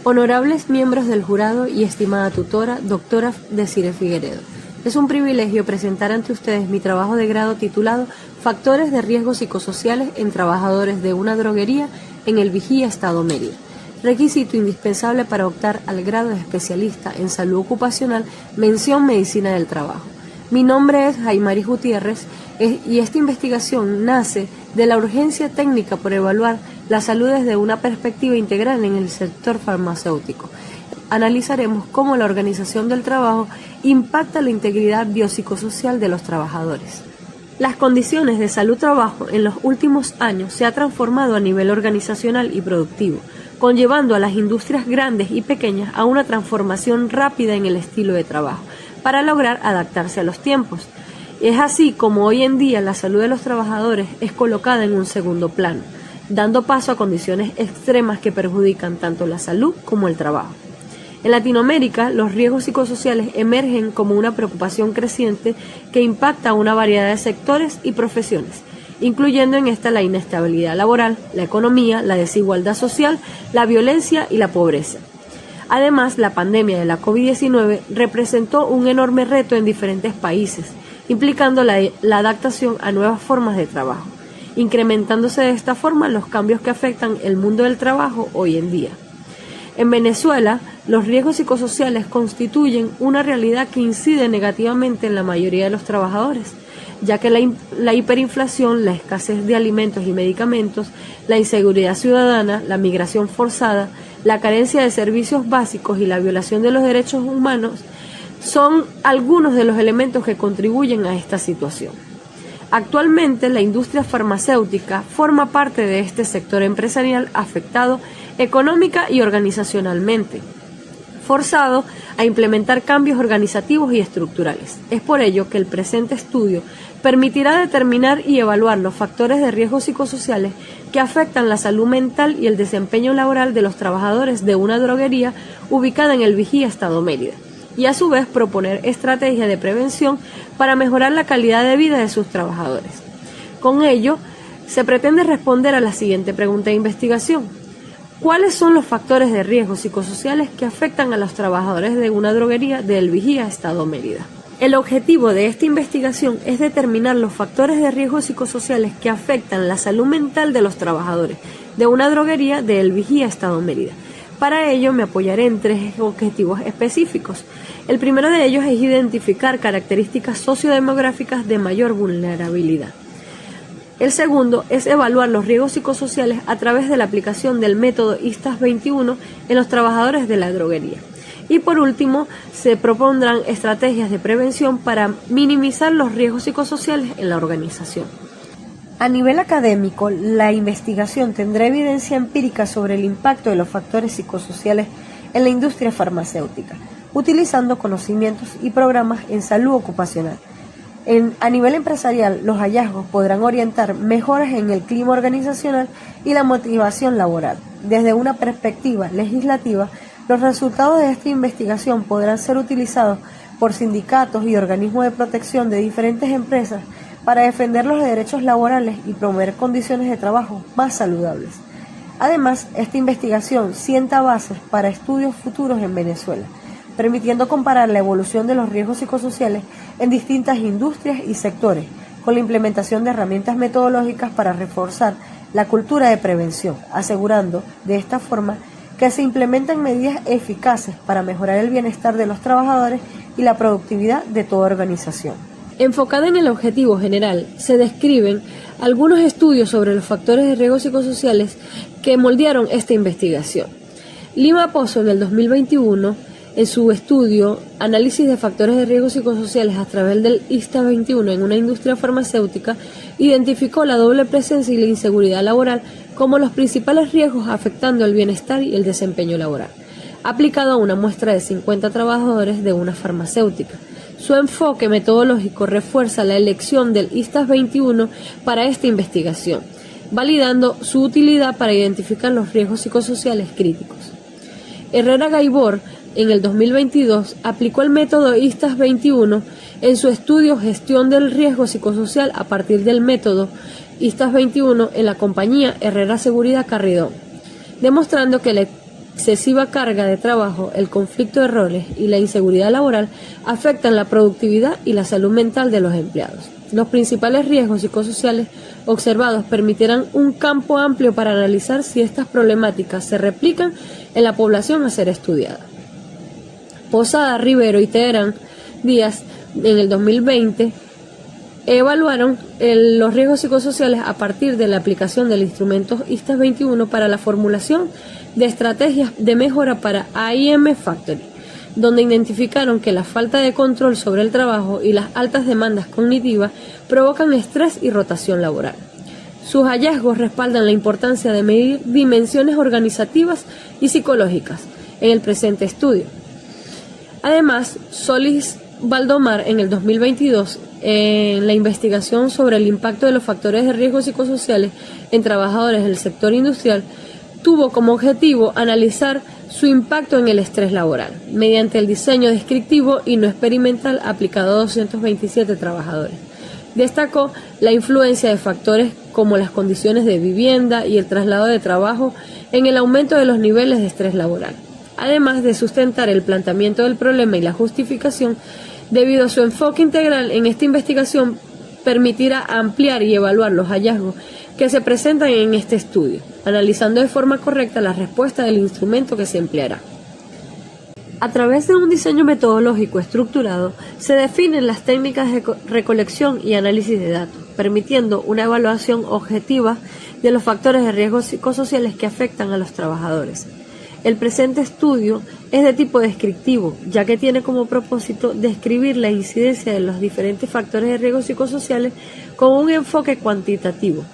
Honorables miembros del jurado y estimada tutora, doctora Desiree Figueredo. Es un privilegio presentar ante ustedes mi trabajo de grado titulado Factores de riesgo psicosociales en trabajadores de una droguería en el Vigía, Estado Mérida. Requisito indispensable para optar al grado de especialista en salud ocupacional, mención medicina del trabajo. Mi nombre es Jaimaris Gutiérrez y esta investigación nace de la urgencia técnica por evaluar la salud desde una perspectiva integral en el sector farmacéutico. Analizaremos cómo la organización del trabajo impacta la integridad biopsicosocial de los trabajadores. Las condiciones de salud-trabajo en los últimos años se ha transformado a nivel organizacional y productivo, conllevando a las industrias grandes y pequeñas a una transformación rápida en el estilo de trabajo, para lograr adaptarse a los tiempos. Es así como hoy en día la salud de los trabajadores es colocada en un segundo plano, dando paso a condiciones extremas que perjudican tanto la salud como el trabajo. En Latinoamérica, los riesgos psicosociales emergen como una preocupación creciente que impacta a una variedad de sectores y profesiones, incluyendo en esta la inestabilidad laboral, la economía, la desigualdad social, la violencia y la pobreza. Además, la pandemia de la COVID-19 representó un enorme reto en diferentes países, implicando la adaptación a nuevas formas de trabajo, incrementándose de esta forma los cambios que afectan el mundo del trabajo hoy en día. En Venezuela, los riesgos psicosociales constituyen una realidad que incide negativamente en la mayoría de los trabajadores, ya que la hiperinflación, la escasez de alimentos y medicamentos, la inseguridad ciudadana, la migración forzada, la carencia de servicios básicos y la violación de los derechos humanos son algunos de los elementos que contribuyen a esta situación. Actualmente, la industria farmacéutica forma parte de este sector empresarial afectado económica y organizacionalmente, forzado a implementar cambios organizativos y estructurales. Es por ello que el presente estudio permitirá determinar y evaluar los factores de riesgo psicosociales que afectan la salud mental y el desempeño laboral de los trabajadores de una droguería ubicada en el Vigía, Estado Mérida, y a su vez proponer estrategias de prevención para mejorar la calidad de vida de sus trabajadores. Con ello, se pretende responder a la siguiente pregunta de investigación: ¿cuáles son los factores de riesgo psicosociales que afectan a los trabajadores de una droguería del Vigía, Estado Mérida? El objetivo de esta investigación es determinar los factores de riesgo psicosociales que afectan la salud mental de los trabajadores de una droguería del Vigía, Estado Mérida. Para ello me apoyaré en tres objetivos específicos. El primero de ellos es identificar características sociodemográficas de mayor vulnerabilidad. El segundo es evaluar los riesgos psicosociales a través de la aplicación del método ISTAS-21 en los trabajadores de la droguería. Y por último, se propondrán estrategias de prevención para minimizar los riesgos psicosociales en la organización. A nivel académico, la investigación tendrá evidencia empírica sobre el impacto de los factores psicosociales en la industria farmacéutica, utilizando conocimientos y programas en salud ocupacional. A nivel empresarial, los hallazgos podrán orientar mejoras en el clima organizacional y la motivación laboral. Desde una perspectiva legislativa, los resultados de esta investigación podrán ser utilizados por sindicatos y organismos de protección de diferentes empresas para defender los derechos laborales y promover condiciones de trabajo más saludables. Además, esta investigación sienta bases para estudios futuros en Venezuela, permitiendo comparar la evolución de los riesgos psicosociales en distintas industrias y sectores, con la implementación de herramientas metodológicas para reforzar la cultura de prevención, asegurando de esta forma que se implementan medidas eficaces para mejorar el bienestar de los trabajadores y la productividad de toda organización. Enfocada en el objetivo general, se describen algunos estudios sobre los factores de riesgo psicosociales que moldearon esta investigación. Lima Pozo, en el 2021, en su estudio Análisis de factores de riesgo psicosociales a través del ISTAS-21 en una industria farmacéutica, identificó la doble presencia y la inseguridad laboral como los principales riesgos afectando el bienestar y el desempeño laboral, aplicado a una muestra de 50 trabajadores de una farmacéutica. Su enfoque metodológico refuerza la elección del ISTAS-21 para esta investigación, validando su utilidad para identificar los riesgos psicosociales críticos. Herrera Gaibor, en el 2022, aplicó el método ISTAS-21 en su estudio Gestión del Riesgo Psicosocial a partir del método ISTAS-21 en la compañía Herrera Seguridad Carridón, demostrando que excesiva carga de trabajo, el conflicto de roles y la inseguridad laboral afectan la productividad y la salud mental de los empleados. Los principales riesgos psicosociales observados permitirán un campo amplio para analizar si estas problemáticas se replican en la población a ser estudiada. Posada, Rivero y Teherán Díaz en el 2020 evaluaron los riesgos psicosociales a partir de la aplicación del instrumento ISTAS 21 para la formulación de estrategias de mejora para AIM Factory, donde identificaron que la falta de control sobre el trabajo y las altas demandas cognitivas provocan estrés y rotación laboral. Sus hallazgos respaldan la importancia de medir dimensiones organizativas y psicológicas en el presente estudio. Además, Solís Valdomar en el 2022, en la investigación sobre el impacto de los factores de riesgo psicosociales en trabajadores del sector industrial, tuvo como objetivo analizar su impacto en el estrés laboral, mediante el diseño descriptivo y no experimental aplicado a 227 trabajadores. Destacó la influencia de factores como las condiciones de vivienda y el traslado de trabajo en el aumento de los niveles de estrés laboral, además de sustentar el planteamiento del problema y la justificación. Debido a su enfoque integral en esta investigación, permitirá ampliar y evaluar los hallazgos que se presentan en este estudio, analizando de forma correcta la respuesta del instrumento que se empleará. A través de un diseño metodológico estructurado, se definen las técnicas de recolección y análisis de datos, permitiendo una evaluación objetiva de los factores de riesgo psicosociales que afectan a los trabajadores. El presente estudio es de tipo descriptivo, ya que tiene como propósito describir la incidencia de los diferentes factores de riesgo psicosociales con un enfoque cuantitativo,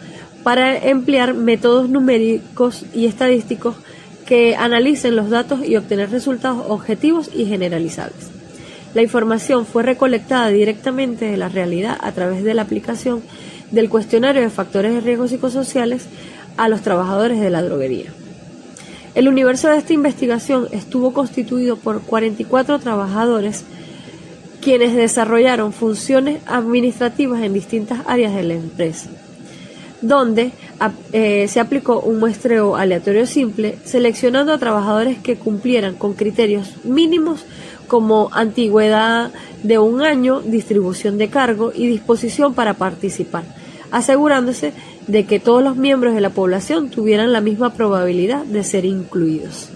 para emplear métodos numéricos y estadísticos que analicen los datos y obtener resultados objetivos y generalizables. La información fue recolectada directamente de la realidad a través de la aplicación del cuestionario de factores de riesgo psicosociales a los trabajadores de la droguería. El universo de esta investigación estuvo constituido por 44 trabajadores quienes desarrollaron funciones administrativas en distintas áreas de la empresa, donde se aplicó un muestreo aleatorio simple, seleccionando a trabajadores que cumplieran con criterios mínimos como antigüedad de 1 año, distribución de cargo y disposición para participar, asegurándose de que todos los miembros de la población tuvieran la misma probabilidad de ser incluidos.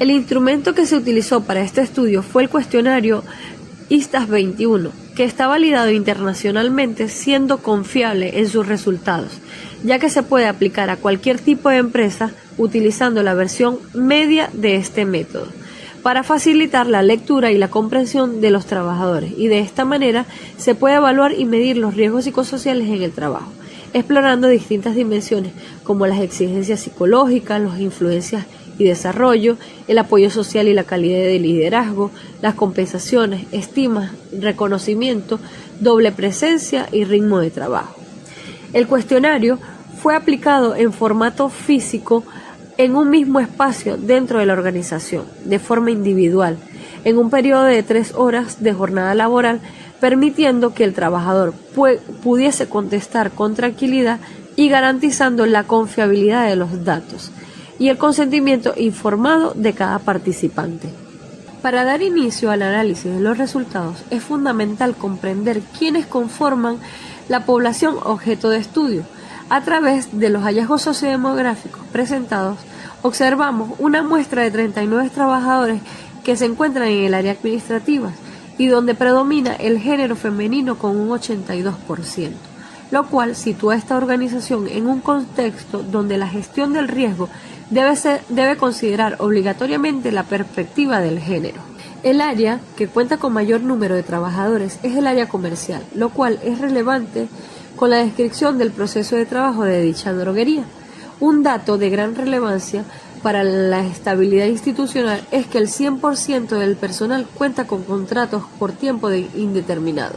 El instrumento que se utilizó para este estudio fue el cuestionario ISTAS 21, que está validado internacionalmente, siendo confiable en sus resultados, ya que se puede aplicar a cualquier tipo de empresa utilizando la versión media de este método, para facilitar la lectura y la comprensión de los trabajadores, y de esta manera se puede evaluar y medir los riesgos psicosociales en el trabajo, explorando distintas dimensiones como las exigencias psicológicas, las influencias y desarrollo, el apoyo social y la calidad de liderazgo, las compensaciones, estimas, reconocimiento, doble presencia y ritmo de trabajo. El cuestionario fue aplicado en formato físico en un mismo espacio dentro de la organización, de forma individual, en un periodo de 3 horas de jornada laboral, permitiendo que el trabajador pudiese contestar con tranquilidad y garantizando la confiabilidad de los datos y el consentimiento informado de cada participante. Para dar inicio al análisis de los resultados, es fundamental comprender quiénes conforman la población objeto de estudio. A través de los hallazgos sociodemográficos presentados, observamos una muestra de 39 trabajadores que se encuentran en el área administrativa y donde predomina el género femenino con un 82%, lo cual sitúa a esta organización en un contexto donde la gestión del riesgo debe considerar obligatoriamente la perspectiva del género. El área que cuenta con mayor número de trabajadores es el área comercial, lo cual es relevante con la descripción del proceso de trabajo de dicha droguería. Un dato de gran relevancia para la estabilidad institucional es que el 100% del personal cuenta con contratos por tiempo indeterminado,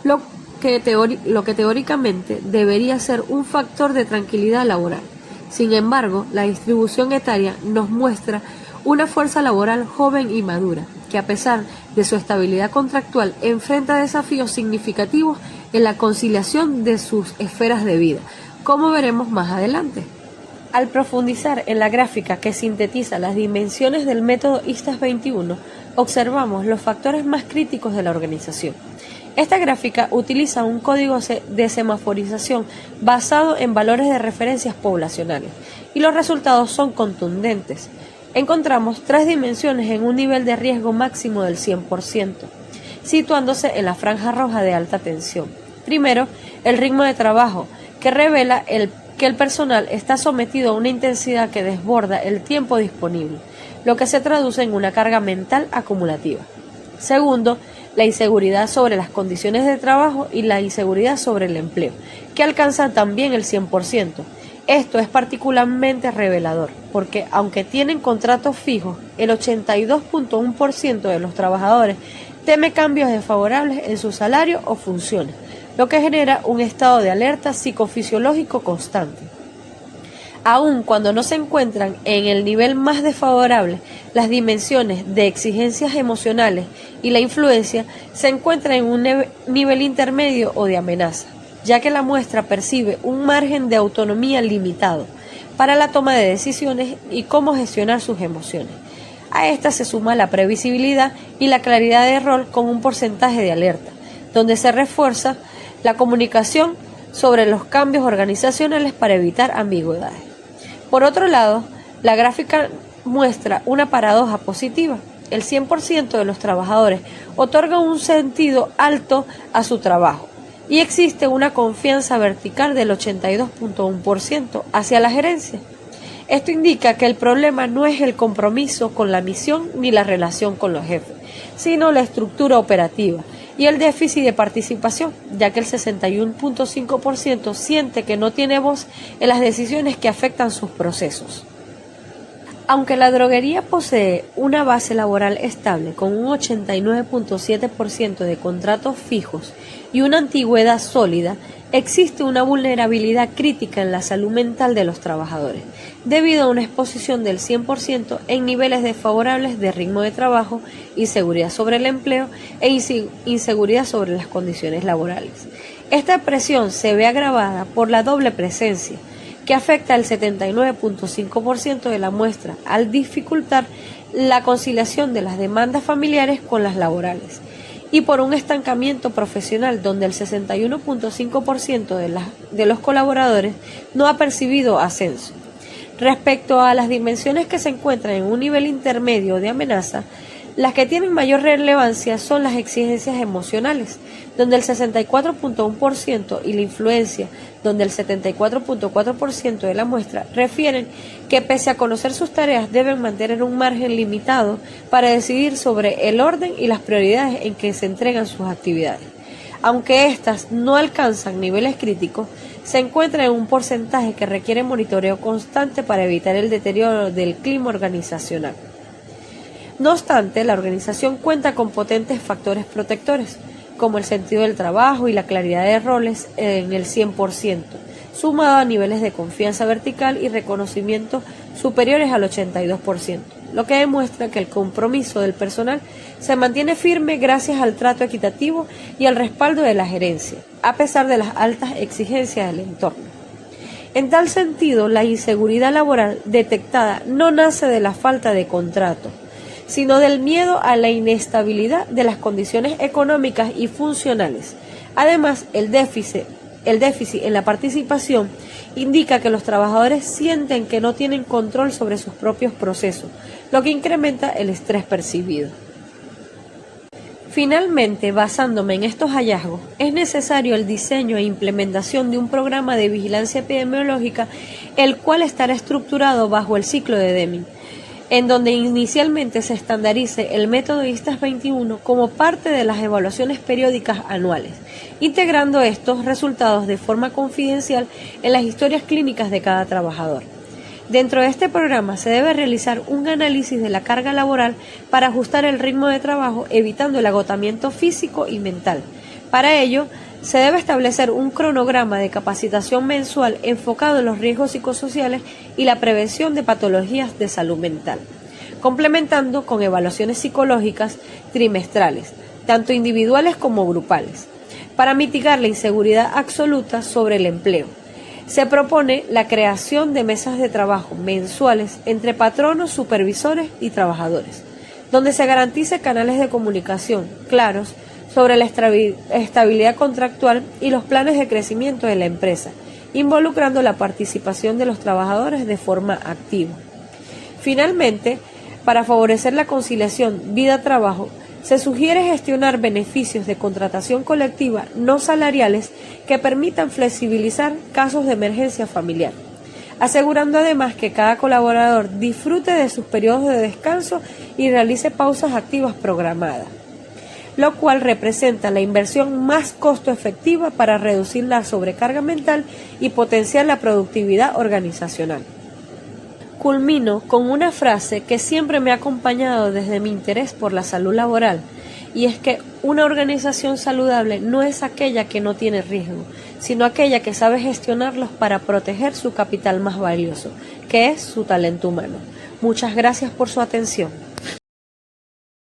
lo que teóricamente debería ser un factor de tranquilidad laboral. Sin embargo, la distribución etaria nos muestra una fuerza laboral joven y madura, que a pesar de su estabilidad contractual enfrenta desafíos significativos en la conciliación de sus esferas de vida, como veremos más adelante. Al profundizar en la gráfica que sintetiza las dimensiones del método ISTAS 21, observamos los factores más críticos de la organización. Esta gráfica utiliza un código de semaforización basado en valores de referencias poblacionales y los resultados son contundentes. Encontramos 3 dimensiones en un nivel de riesgo máximo del 100%, situándose en la franja roja de alta tensión. Primero, el ritmo de trabajo, que revela que el personal está sometido a una intensidad que desborda el tiempo disponible, lo que se traduce en una carga mental acumulativa. Segundo, la inseguridad sobre las condiciones de trabajo y la inseguridad sobre el empleo, que alcanzan también el 100%. Esto es particularmente revelador, porque aunque tienen contratos fijos, el 82.1% de los trabajadores teme cambios desfavorables en su salario o funciones, lo que genera un estado de alerta psicofisiológico constante. Aun cuando no se encuentran en el nivel más desfavorable, las dimensiones de exigencias emocionales y la influencia se encuentran en un nivel intermedio o de amenaza, ya que la muestra percibe un margen de autonomía limitado para la toma de decisiones y cómo gestionar sus emociones. A esta se suma la previsibilidad y la claridad de rol con un porcentaje de alerta, donde se refuerza la comunicación sobre los cambios organizacionales para evitar ambigüedades. Por otro lado, la gráfica muestra una paradoja positiva. El 100% de los trabajadores otorga un sentido alto a su trabajo y existe una confianza vertical del 82.1% hacia la gerencia. Esto indica que el problema no es el compromiso con la misión ni la relación con los jefes, sino la estructura operativa y el déficit de participación, ya que el 61.5% siente que no tiene voz en las decisiones que afectan sus procesos. Aunque la droguería posee una base laboral estable con un 89.7% de contratos fijos y una antigüedad sólida, existe una vulnerabilidad crítica en la salud mental de los trabajadores, debido a una exposición del 100% en niveles desfavorables de ritmo de trabajo, inseguridad sobre el empleo e inseguridad sobre las condiciones laborales. Esta presión se ve agravada por la doble presencia, que afecta al 79.5% de la muestra al dificultar la conciliación de las demandas familiares con las laborales, y por un estancamiento profesional donde el 61.5% de los colaboradores no ha percibido ascenso. Respecto a las dimensiones que se encuentran en un nivel intermedio de amenaza, las que tienen mayor relevancia son las exigencias emocionales, donde el 64.1% y la influencia, donde el 74.4% de la muestra refieren que pese a conocer sus tareas deben mantener un margen limitado para decidir sobre el orden y las prioridades en que se entregan sus actividades. Aunque éstas no alcanzan niveles críticos, se encuentran en un porcentaje que requiere monitoreo constante para evitar el deterioro del clima organizacional. No obstante, la organización cuenta con potentes factores protectores, como el sentido del trabajo y la claridad de roles en el 100%, sumado a niveles de confianza vertical y reconocimiento superiores al 82%, lo que demuestra que el compromiso del personal se mantiene firme gracias al trato equitativo y al respaldo de la gerencia, a pesar de las altas exigencias del entorno. En tal sentido, la inseguridad laboral detectada no nace de la falta de contrato, sino del miedo a la inestabilidad de las condiciones económicas y funcionales. Además, el déficit en la participación indica que los trabajadores sienten que no tienen control sobre sus propios procesos, lo que incrementa el estrés percibido. Finalmente, basándome en estos hallazgos, es necesario el diseño e implementación de un programa de vigilancia epidemiológica, el cual estará estructurado bajo el ciclo de Deming, en donde inicialmente se estandarice el método ISTAS 21 como parte de las evaluaciones periódicas anuales, integrando estos resultados de forma confidencial en las historias clínicas de cada trabajador. Dentro de este programa se debe realizar un análisis de la carga laboral para ajustar el ritmo de trabajo, evitando el agotamiento físico y mental. Para ello, se debe establecer un cronograma de capacitación mensual enfocado en los riesgos psicosociales y la prevención de patologías de salud mental, complementando con evaluaciones psicológicas trimestrales, tanto individuales como grupales, para mitigar la inseguridad absoluta sobre el empleo. Se propone la creación de mesas de trabajo mensuales entre patronos, supervisores y trabajadores, donde se garantice canales de comunicación claros sobre la estabilidad contractual y los planes de crecimiento de la empresa, involucrando la participación de los trabajadores de forma activa. Finalmente, para favorecer la conciliación vida-trabajo, se sugiere gestionar beneficios de contratación colectiva no salariales que permitan flexibilizar casos de emergencia familiar, asegurando además que cada colaborador disfrute de sus periodos de descanso y realice pausas activas programadas, lo cual representa la inversión más costo efectiva para reducir la sobrecarga mental y potenciar la productividad organizacional. Culmino con una frase que siempre me ha acompañado desde mi interés por la salud laboral, y es que una organización saludable no es aquella que no tiene riesgo, sino aquella que sabe gestionarlos para proteger su capital más valioso, que es su talento humano. Muchas gracias por su atención.